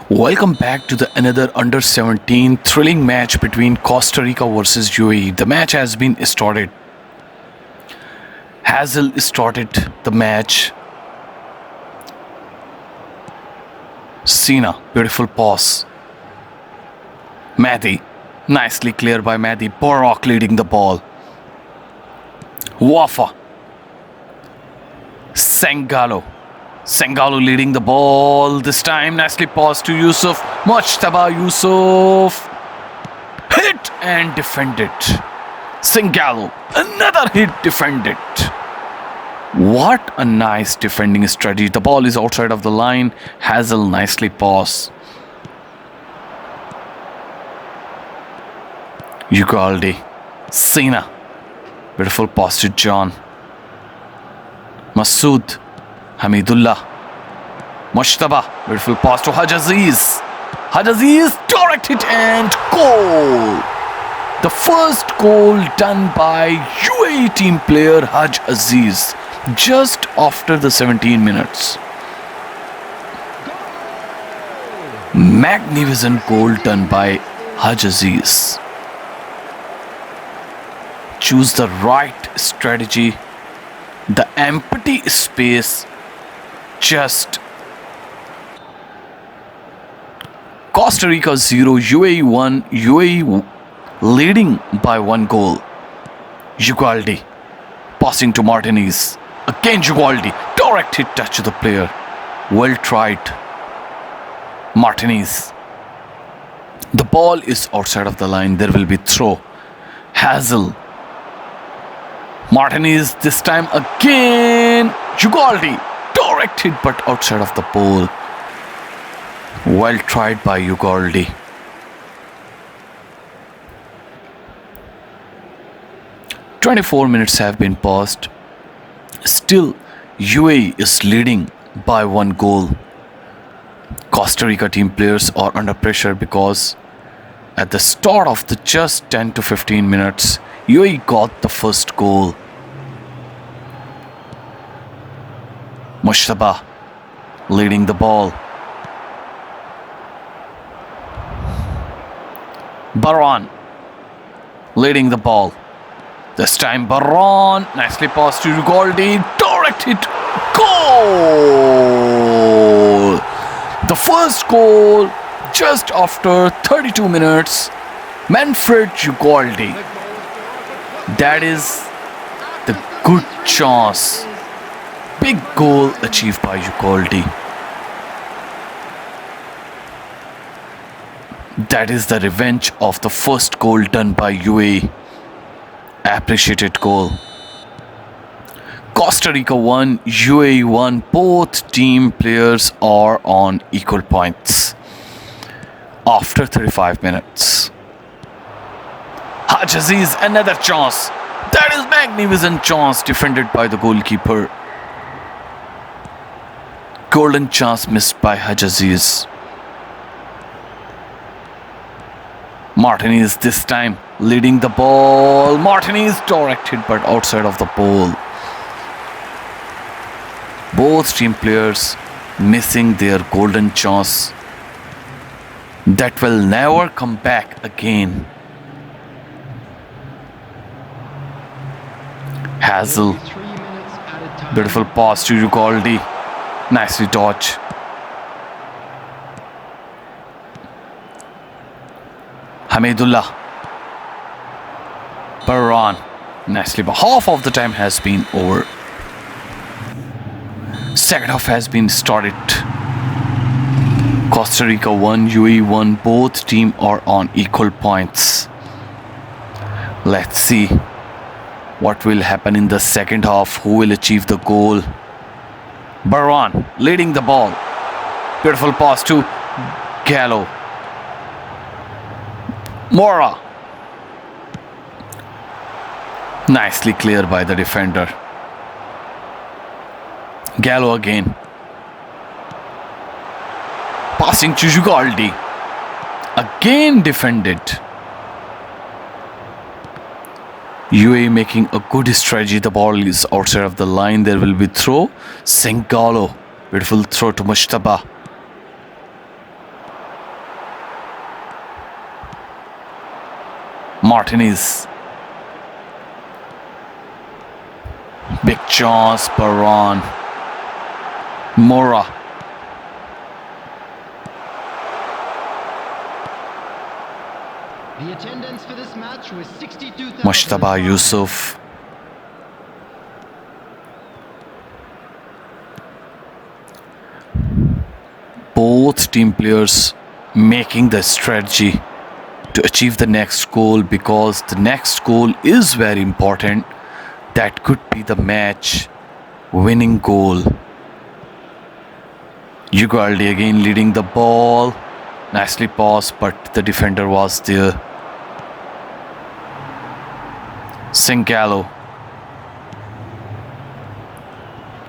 Welcome back to the another under 17 thrilling match between Costa Rica versus UAE. The match has been started. Hazel started the match. Sina, beautiful pass. Mahdi, nicely cleared by Mahdi. Barak leading the ball. Wafa. Sangalo. Sangalo leading the ball this time. Nicely passed to Yusuf. Mojtaba Yusuf. Hit and defended. Sangalo. Another hit defended. What a nice defending strategy. The ball is outside of the line. Hazel nicely pass. Ugalde. Sina. Beautiful pass to John. Masood. Hamidullah. Mojtaba. Beautiful pass to Haj Aziz. Haj Aziz. Direct hit and goal. The first goal done by UAE team player Haj Aziz just after the 17 minutes. Magnificent goal done by Haj Aziz. Choose the right strategy. The empty space. Just Costa Rica 0, UAE 1, UAE leading by 1 goal. Ugalde passing to Martinez. Again Ugalde, direct hit touch to the player. Well tried. Martinez. The ball is outside of the line. There will be throw. Hazel. Martinez this time again. Ugalde. Direct hit but outside of the ball. Well tried by Ugalde. "24 minutes have been passed. Still, UAE is leading by 1 goal. Costa Rica team players are under pressure because at the start of the just 10 to 15 minutes, UAE got the first goal. Mojtaba leading the ball. Baran leading the ball. This time Baran nicely passed to Ugalde. Direct hit. Goal! The first goal just after 32 minutes. Manfred Ugalde. That is the good chance. Big goal achieved by Ugalde. That is the revenge of the first goal done by UAE. Appreciated goal. Costa Rica 1, UAE 1. Both team players are on equal points after 35 minutes. Haj Aziz, another chance. That is magnificent chance defended by the goalkeeper. Golden chance missed by Haj Aziz. Martinez this time leading the ball. Martinez directed but outside of the ball. Both team players missing their golden chance that will never come back again. Hazel. Beautiful pass to Ugalde. Nicely dodge. Hamidullah. Baran. Nicely. But half of the time has been over. Second half has been started. Costa Rica 1, UAE 1. Both teams are on equal points. Let's see what will happen in the second half. Who will achieve the goal? Baran leading the ball. Beautiful pass to Gallo. Mora. Nicely cleared by the defender. Gallo again. Passing to Ugalde. Again defended. UAE making a good strategy. The ball is outside of the line. There will be throw. Sangalo. Beautiful throw to Mojtaba. Martinez. Big chance, Baron. Mora. The attendance for this match was 62,000. Mushtaba Yusuf. Both team players making the strategy to achieve the next goal, because the next goal is very important. That could be the match winning goal. Ugalde again leading the ball. Nicely passed, but the defender was there. Singalo.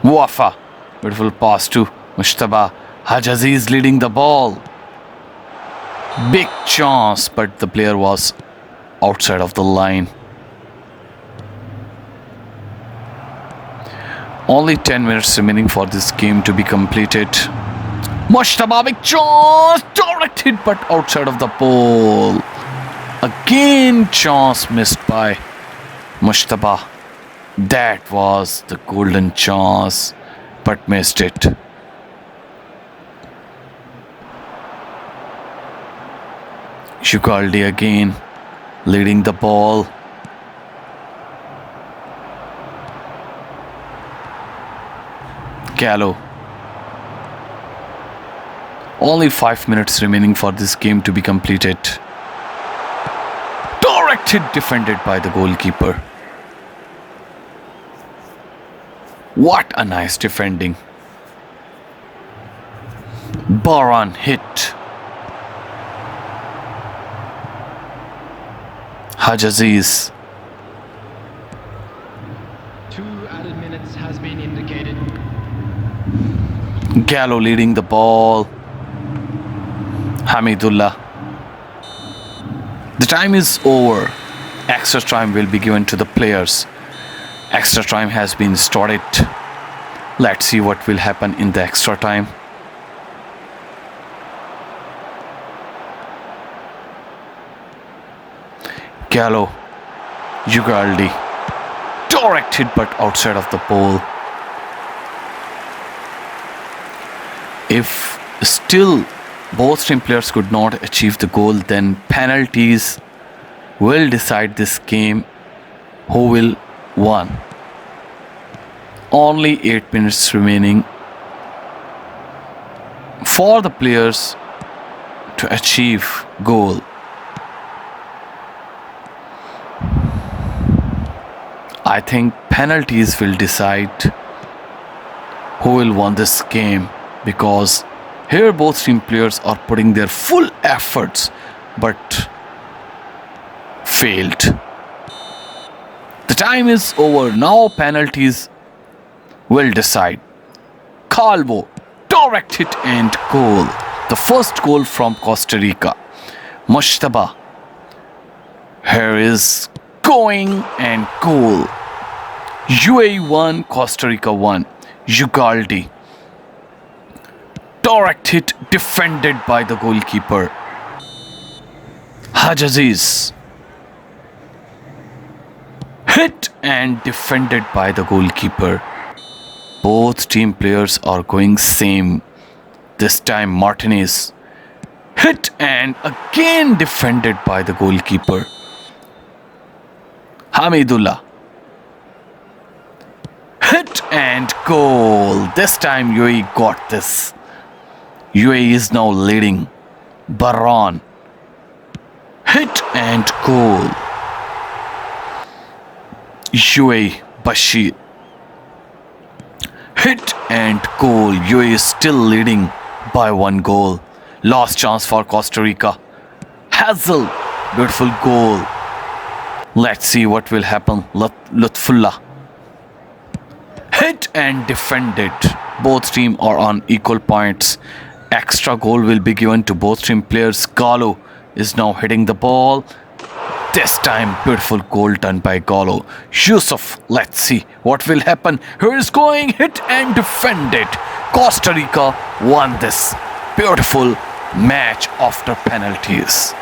Wafa. Beautiful pass to Mushtaba. Hajazi leading the ball. Big chance, but the player was outside of the line. Only 10 minutes remaining for this game to be completed. Mushtaba, big chance, directed but outside of the ball. Again chance missed by Mushtaba. That was the golden chance, but missed it. Ugalde again leading the ball. Gallo. Only 5 minutes remaining for this game to be completed. Directed, defended by the goalkeeper. What a nice defending. Baran hit. Hajaziz. 2 added minutes has been indicated. Gallo leading the ball. Hamidullah. The time is over. Extra time will be given to the players. Extra time has been started. Let's see what will happen in the extra time. Gallo. Ugalde. Directed but outside of the ball. If still both team players could not achieve the goal, then penalties will decide this game who will win. Only 8 minutes remaining for the players to achieve goal. I think penalties will decide who will win this game, because here both team players are putting their full efforts but failed. The time is over. Now penalties will decide. Calvo, directed and goal. The first goal from Costa Rica. Mushtaba. Here is going and goal. UAE 1, Costa Rica 1. Ugalde. Directed, defended by the goalkeeper. Hajaziz. Hit and defended by the goalkeeper. Both team players are going same. This time Martinez. Hit and again defended by the goalkeeper. Hamidullah. Hit and goal. This time UAE got this. UAE is now leading. Baran. Hit and goal. UAE, Bashir. Hit and goal. UAE is still leading by 1 goal. Last chance for Costa Rica. Hazel. Beautiful goal. Let's see what will happen. Lutfullah. Hit and defended. Both teams are on equal points. Extra goal will be given to both team players. Gallo is now hitting the ball. This time, beautiful goal done by Gallo. Yusuf, let's see what will happen. Here is going, hit and defended. Costa Rica won this beautiful match after penalties.